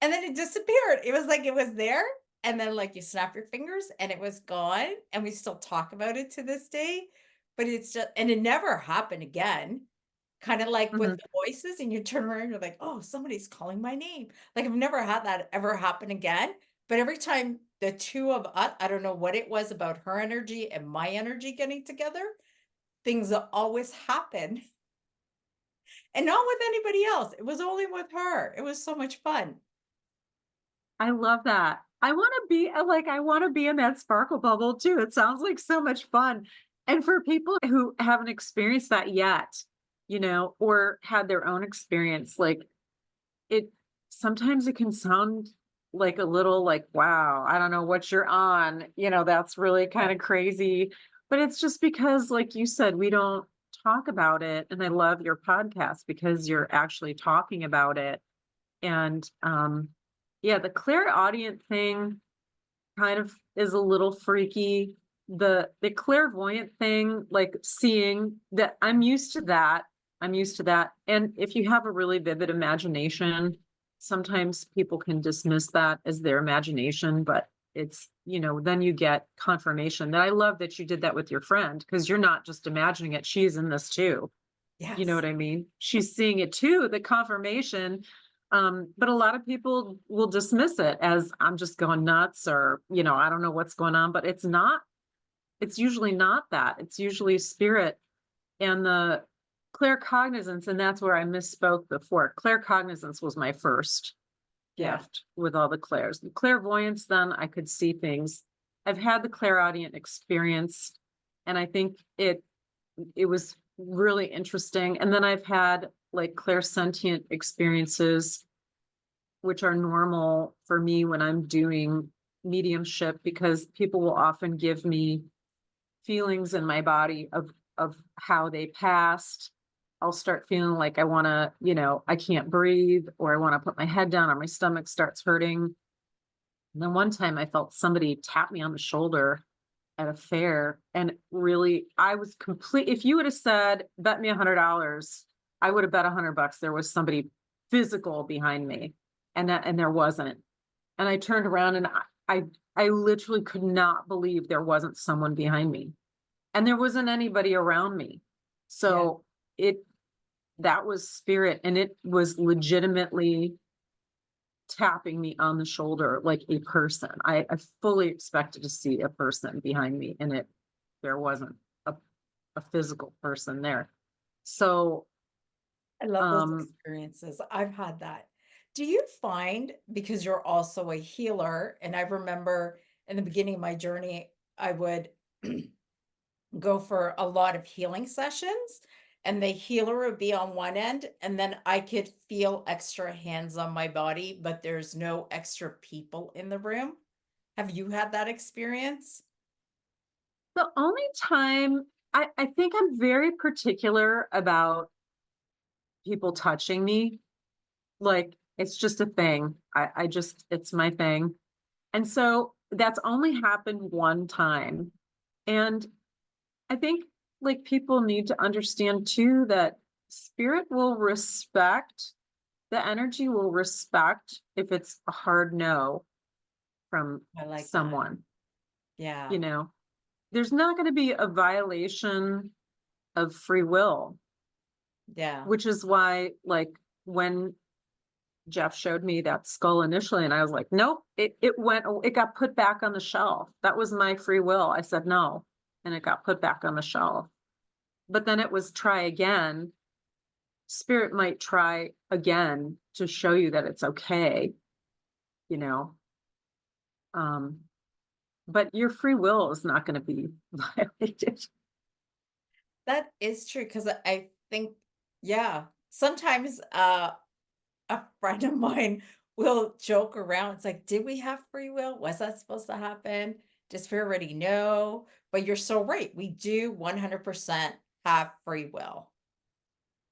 And then it disappeared. It was like it was there, and then, like, you snap your fingers, and it was gone, and we still talk about it to this day, but it's just and it never happened again. Kinda like with Mhm. the voices, and you turn around, you're like, "Oh, somebody's calling my name." Like, I've never had that ever happen again, but every time the 2 of us, I don't know what it was about her energy and my energy getting together, things always happen. and not with anybody else. It was only with her. It was so much fun. I love that. I wanna be I wanna be in that sparkle bubble too. It sounds like so much fun. And for people who haven't experienced that yet, or had their own experience, it sometimes it can sound like a little like, "Wow, I don't know what you're on," that's really Yeah. kinda crazy. But it's just because, like you said, we don't talk about it, and I love your podcast because you're actually talking about it. And, yeah, the clairaudient thing kind of is a little freaky. The clairvoyant thing, like seeing that, I'm used to that. I'm used to that. And if you have a really vivid imagination, sometimes people can dismiss that as their imagination, but then you get confirmation. That I love that you did that with your friend because you're not just imagining it, she's in this too. You know Yes. what I mean? She's seeing it too, the confirmation. But a lot of people will dismiss it as I'm just going nuts or, I don't know what's going on, but it's not, it's usually not that. It's usually spirit and the claircognizance. And that's where I misspoke before. Claircognizance was my first Yeah. gift with all the clairs. The clairvoyance, then I could see things. I've had the clairaudient experience, and I think it was really interesting. And then I've had like clairsentient experiences, which are normal for me when I'm doing mediumship, because people will often give me feelings in my body of how they passed. I'll start feeling like I want to, I can't breathe, or I want to put my head down, or my stomach starts hurting. And then one time I felt somebody tap me on the shoulder at a fair, and really, I was complete. If you would have said, bet me $100, I would have bet $100 there was somebody physical behind me, and there wasn't. And I turned around and I I literally could not believe there wasn't someone behind me, and there wasn't anybody around me. Yeah. So it that was spirit, and it was legitimately tapping me on the shoulder like a person. I fully expected to see a person behind me, and there wasn't a, a physical person there. So, I love those um, experiences. I've had that. Do you find, because you're also a healer, and I remember in the beginning of my journey, I would go for a lot of healing sessions, and the healer would be on one end, and then I could feel extra hands on my body, but there's no extra people in the room. Have you had that experience? the only time I think I'm very particular about people touching me. Like, it's just a thing. It's my thing. And so that's only happened one time. And I think like people need to understand too that spirit will respect, the energy will respect if it's a hard no from I like that. someone, Yeah. you know. There's not going to be a violation of free will, Yeah. which is why like when Jeff showed me that skull initially and I was like, nope, it got put back on the shelf. That was my free will. I said no, and it got put back on the shelf. But then it was try again. Spirit might try again to show you that it's okay, you know. Um, but your free will is not going to be violated. That is true because I think, yeah, sometimes a friend of mine will joke around. It's like, did we have free will? Was that supposed to happen? Does we already know? But you're so right. We do 100% have free will.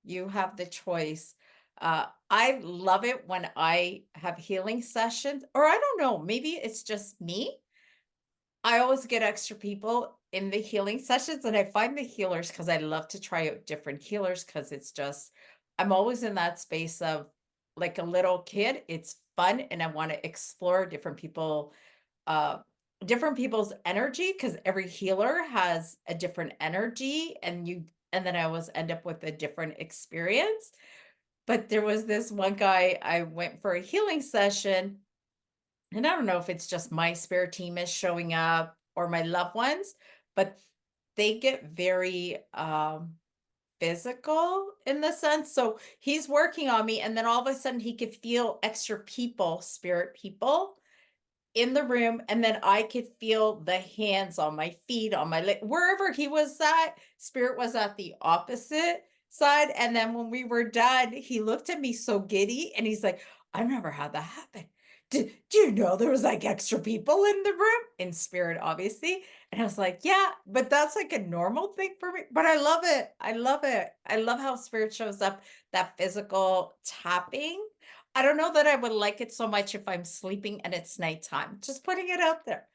You have the choice. I love it when I have healing sessions, or I don't know, maybe it's just me. I always get extra people in the healing sessions, and I find the healers because I love to try out different healers because it's just, I'm always in that space of like a little kid. It's fun, and I want to explore uh, different people's energy because every healer has a different energy, and then I always end up with a different experience. But there was this one guy, I went for a healing session, and I don't know if it's just my spirit team is showing up or my loved ones, but they get very physical in the sense. So he's working on me, and then all of a sudden he could feel extra people, spirit people in the room, and then I could feel the hands on my feet, on my leg, wherever he was at. Spirit was at the opposite side, and then when we were done, he looked at me so giddy, and he's like, "I've never had that happen. Do you know there was like extra people in the room?" In spirit, obviously. And I was like, "Yeah, but that's like a normal thing for me." But I love it. I love it. I love how spirit shows up, that physical tapping. I don't know that I would like it so much if I'm sleeping and it's nighttime. Just putting it out there.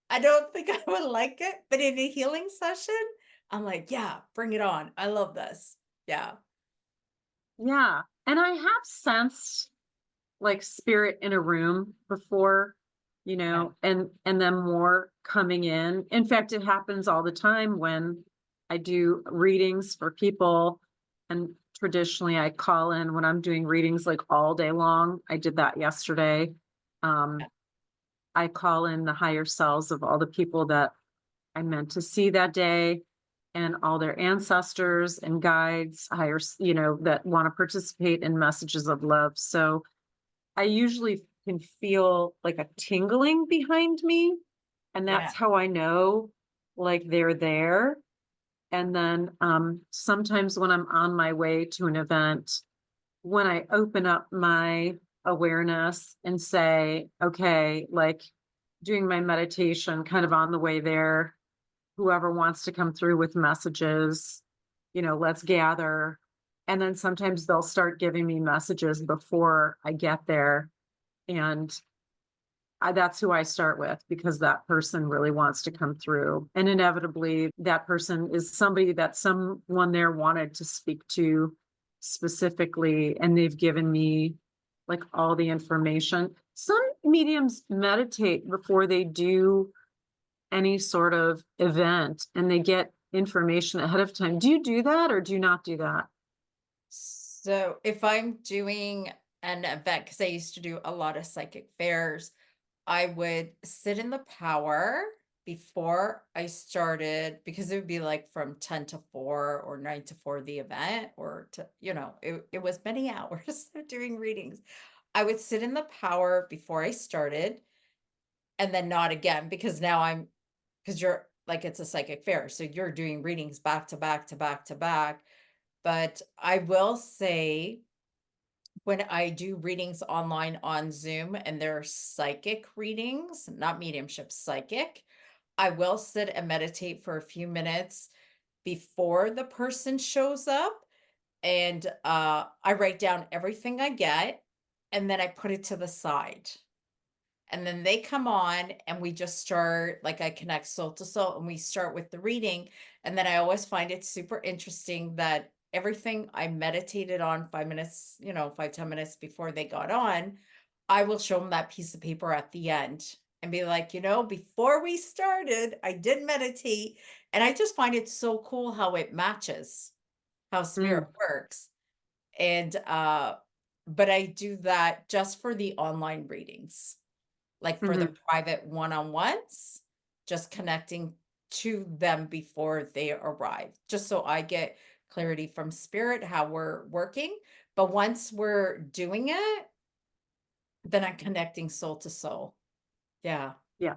I don't think I would like it, but in a healing session, I'm like, yeah, bring it on. I love this. Yeah. Yeah. And I have sensed like spirit in a room before, Yeah. and then more coming in. In fact, it happens all the time when I do readings for people, and traditionally I call in when I'm doing readings like all day long. I did that yesterday. Yeah. Um, I call in the higher selves of all the people that I meant to see that day, and all their ancestors and guides, that want to participate in messages of love. So I usually can feel like a tingling behind me, and Yeah. that's how I know like they're there. And then sometimes when I'm on my way to an event, when I open up my awareness and say, okay, like doing my meditation kind of on the way there, whoever wants to come through with messages, let's gather. And then sometimes they'll start giving me messages before I get there. And that's who I start with, because that person really wants to come through. And inevitably, that person is somebody that someone there wanted to speak to specifically. And they've given me like all the information. Some mediums meditate before they do any sort of event, and they get information ahead of time. Do you do that, or do you not do that? So if I'm doing an event, because I used to do a lot of psychic fairs, I would sit in the power before I started, because it would be like from 10 to 4 or 9 to 4 the event, or to, it was many hours of doing readings. I would sit in the power before I started, and then not again, because now because you're like, it's a psychic fair. So you're doing readings back to back to back to back. But I will say, when I do readings online on Zoom and they're psychic readings, not mediumship, psychic, I will sit and meditate for a few minutes before the person shows up. And I write down everything I get, and then I put it to the side. And then they come on and we just start, like, I connect soul to soul and we start with the reading. And then I always find it super interesting that everything I meditated on 5 minutes, 5, 10 minutes before they got on, I will show them that piece of paper at the end and be like, before we started, I did meditate. And I just find it so cool how it matches how spirit Mm, works. And but I do that just for the online readings, like for the mhm. private one-on-ones, just connecting to them before they arrive, just so I get clarity from spirit how we're working. But once we're doing it, then I'm connecting soul to soul. Yeah. Yeah.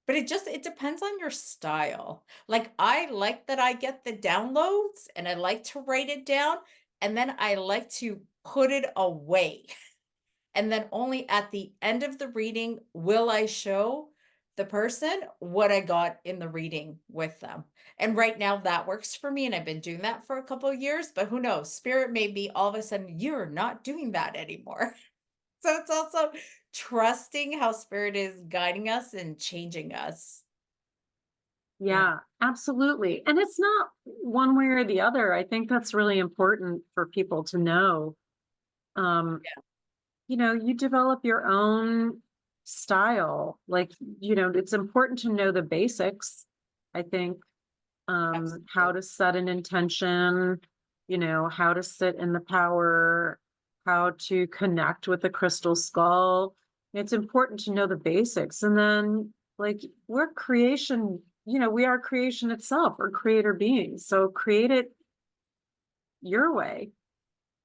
But it depends on your style. Like, I like that I get the downloads and I like to write it down, and then I like to put it away. And then only at the end of the reading will I show the person what I got in the reading with them. And right now that works for me. And I've been doing that for a couple of years, but who knows? Spirit may be all of a sudden, you're not doing that anymore. So it's also trusting how spirit is guiding us and changing us. Yeah. Yeah, absolutely. And it's not one way or the other. I think that's really important for people to know. Um, you develop your own style. Like, it's important to know the basics, I think. How Absolutely. to set an intention, how to sit in the power, how to connect with the crystal skull. It's important to know the basics. And then, like, we're creation, we are creation itself. We're creator beings. So create it your way.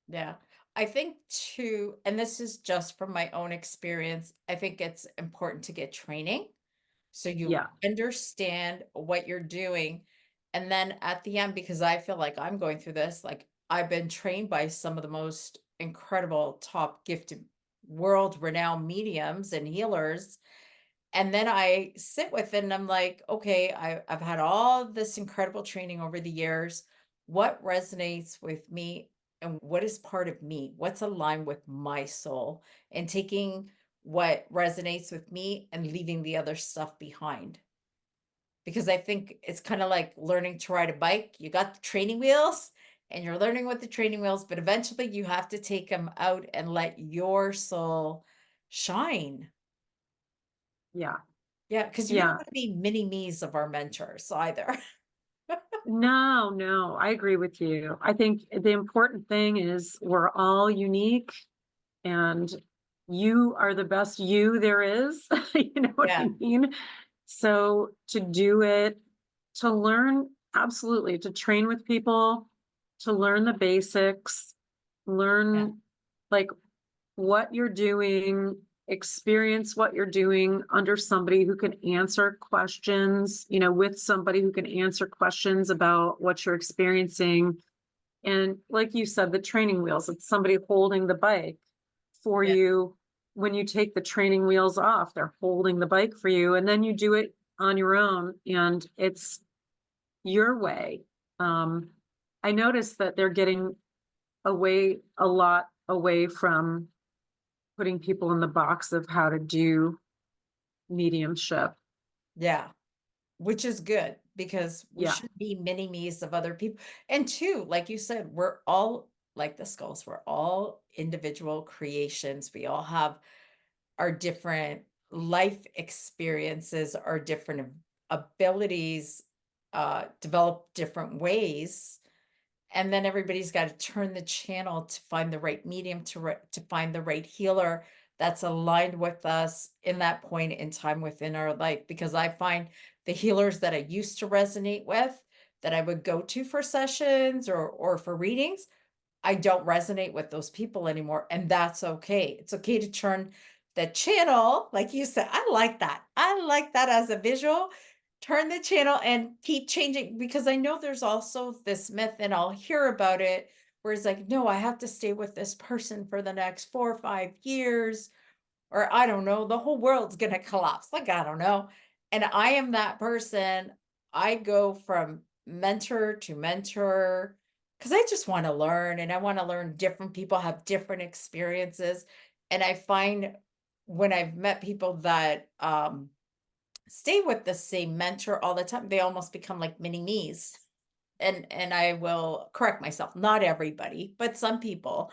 Yeah. I think too, and this is just from my own experience, I think it's important to get training so you Yeah. understand what you're doing. And then at the end, because I feel like I'm going through this, like I've been trained by some of the most incredible, top gifted, world renowned mediums and healers. And then I sit with it and I'm like, okay, I've had all this incredible training over the years. What resonates with me and what is part of me? What's aligned with my soul? And taking what resonates with me and leaving the other stuff behind. Because I think it's kind of like learning to ride a bike. You got the training wheels and you're learning with the training wheels, but eventually you have to take them out and let your soul shine. Yeah. Yeah, because we don't Yeah. want to be mini me's of our mentors either. No, no, I agree with you. I think the important thing is we're all unique and you are the best you there is. You know what I Yeah, mean? So to do it, to learn, absolutely, to train with people, to learn the basics, yeah, learn like what you're doing, experience what you're doing under somebody who can answer questions, with somebody who can answer questions about what you're experiencing. And like you said, the training wheels, it's somebody holding the bike for yeah, you. When you take the training wheels off, they're holding the bike for you. And then you do it on your own and it's your way. Um, I noticed that they're getting a lot away from putting people in the box of how to do mediumship. yeah. Which is good because we Yeah. should be mini me's of other people. And two, like you said, we're all like the skulls, we're all individual creations. We all have our different life experiences, our different abilities, develop different ways. And then everybody's got to turn the channel to find the right medium to find the right healer that's aligned with us in that point in time within our life. Because I find the healers that I used to resonate with, that I would go to for sessions or for readings, I don't resonate with those people anymore, and that's okay. It's okay to turn the channel, like you said. I like that. I like that as a visual. Turn the channel and keep changing because I know there's also this myth, and I'll hear about it where it's like, no, I have to stay with this person for the next 4 or 5 years or I don't know, the whole world's gonna collapse. Like, I don't know. And I am that person. I go from mentor to mentor because I just want to learn and I want to learn different people have different experiences. And I find when I've met people that stay with the same mentor all the time, they almost become like mini me's. And I will correct myself, not everybody, but some people.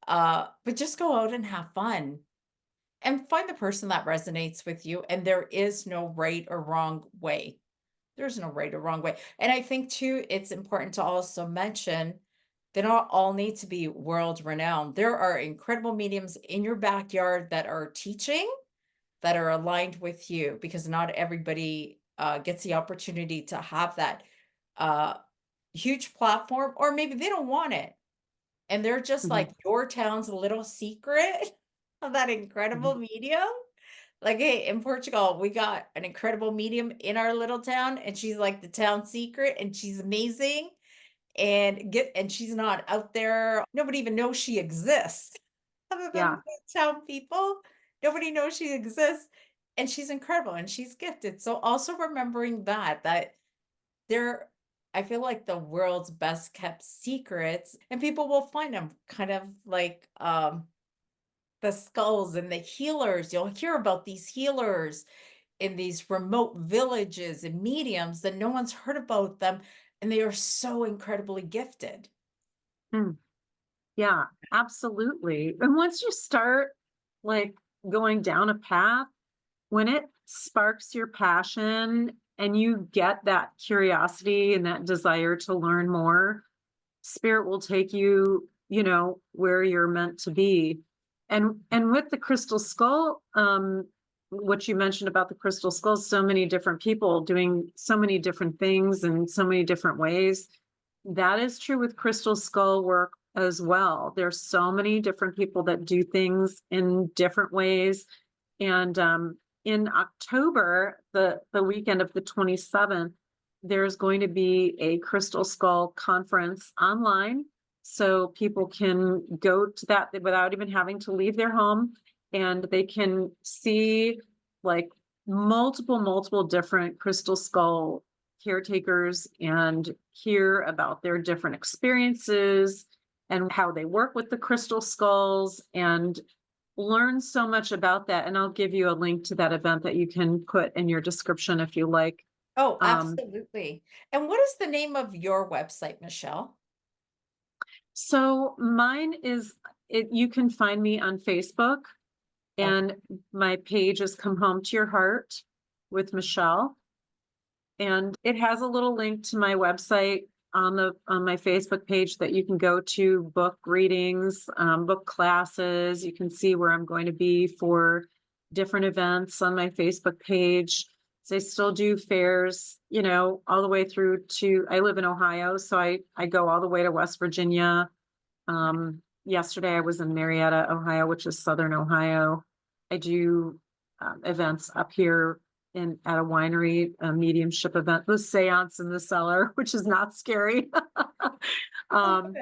But just go out and have fun and find the person that resonates with you. And there is no right or wrong way. There's no right or wrong way. And I think too, it's important to also mention they don't all need to be world renowned. There are incredible mediums in your backyard that are teaching that are aligned with you because not everybody gets the opportunity to have that uh, huge platform, or maybe they don't want it. And they're just Mhm. like your town's little secret of that incredible Mhm. medium. Like, hey, in Portugal, we got an incredible medium in our little town, and she's like the town secret, and she's amazing. And she's not out there. Nobody even knows she exists other than Yeah. the town people. Nobody knows she exists. And she's incredible and she's gifted. So also remembering that they're I feel like the world's best kept secrets and people will find them kind of like the skulls and the healers. You'll hear about these healers in these remote villages and mediums that no one's heard about them and they are so incredibly gifted. Mm. Yeah, absolutely. And once you start like going down a path, when it sparks your passion and you get that curiosity and that desire to learn more, spirit will take you, where you're meant to be. And with the crystal skull, what you mentioned about the crystal skulls, so many different people doing so many different things in so many different ways. That is true with crystal skull work as well. There's so many different people that do things in different ways. And in October, the weekend of the 27th, there's going to be a crystal skull conference online. So people can go to that without even having to leave their home, and they can see like multiple different crystal skull caretakers and hear about their different experiences and how they work with the crystal skulls and learn so much about that. And I'll give you a link to that event that you can put in your description if you like. Oh, Um, absolutely. And what is the name of your website, Michelle? so mine is you can find me on Facebook, Okay. and my page is Come Home to Your Heart with Michelle. And it has a little link to my website on my Facebook page that you can go to book readings, book classes. You can see where I'm going to be for different events on my Facebook page. So I still do fairs, all the way through to, I live in Ohio, so I go all the way to West Virginia. Yesterday I was in Marietta, Ohio, which is Southern Ohio. I do events up here at a winery, a mediumship event, the seance in the cellar, which is not scary. Oh, um,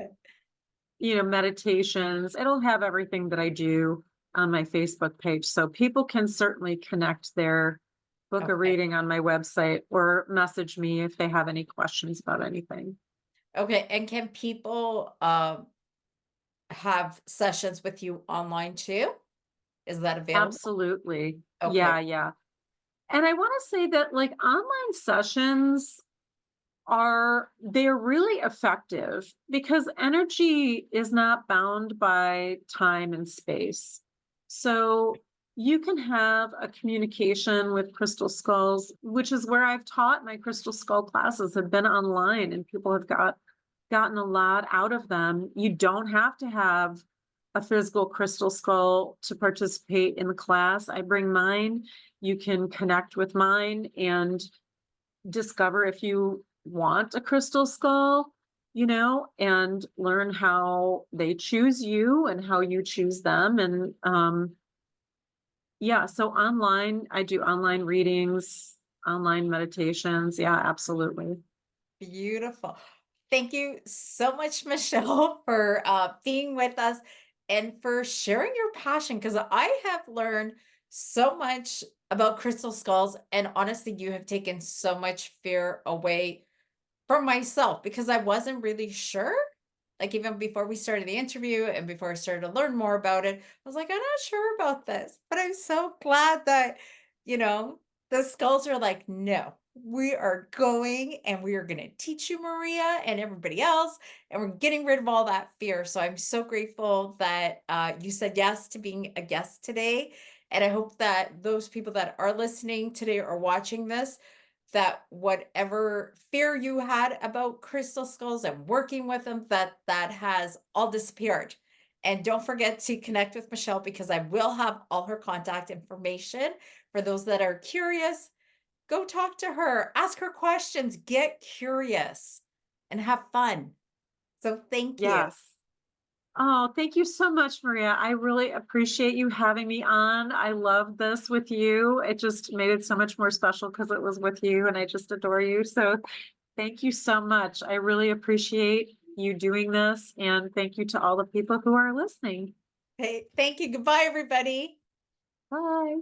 good. Meditations. It'll have everything that I do on my Facebook page. So people can certainly connect there, book a Okay. reading on my website, or message me if they have any questions about anything. Okay. And can people have sessions with you online too? Is that available? Absolutely. Okay. Yeah, yeah. And I want to say that like online sessions they're really effective because energy is not bound by time and space. So you can have a communication with crystal skulls, which is where I've taught. My crystal skull classes have been online, and people have gotten a lot out of them. You don't have to have a physical crystal skull to participate in the class. I bring mine. You can connect with mine and discover if you want a crystal skull, and learn how they choose you and how you choose them. And yeah, so online, I do online readings, online meditations. Yeah, absolutely. Beautiful. Thank you so much, Michelle, for being with us and for sharing your passion because I have learned so much about crystal skulls. And honestly, you have taken so much fear away from myself because I wasn't really sure. Like even before we started the interview and before I started to learn more about it, I was like, I'm not sure about this. But I'm so glad that, you know, the skulls are like, no, we are going and we are going to teach you, Maria, and everybody else. And we're getting rid of all that fear. So I'm so grateful that you said yes to being a guest today. And I hope that those people that are listening today or watching this that whatever fear you had about crystal skulls and working with them, that has all disappeared. And don't forget to connect with Michelle because I will have all her contact information for those that are curious. Go talk to her, ask her questions, get curious, and have fun. So thank you. Yes. Oh, thank you so much, Maria. I really appreciate you having me on. I love this with you. It just made it so much more special because it was with you, and I just adore you. So thank you so much. I really appreciate you doing this. And thank you to all the people who are listening. Hey, thank you. Goodbye, everybody. Bye.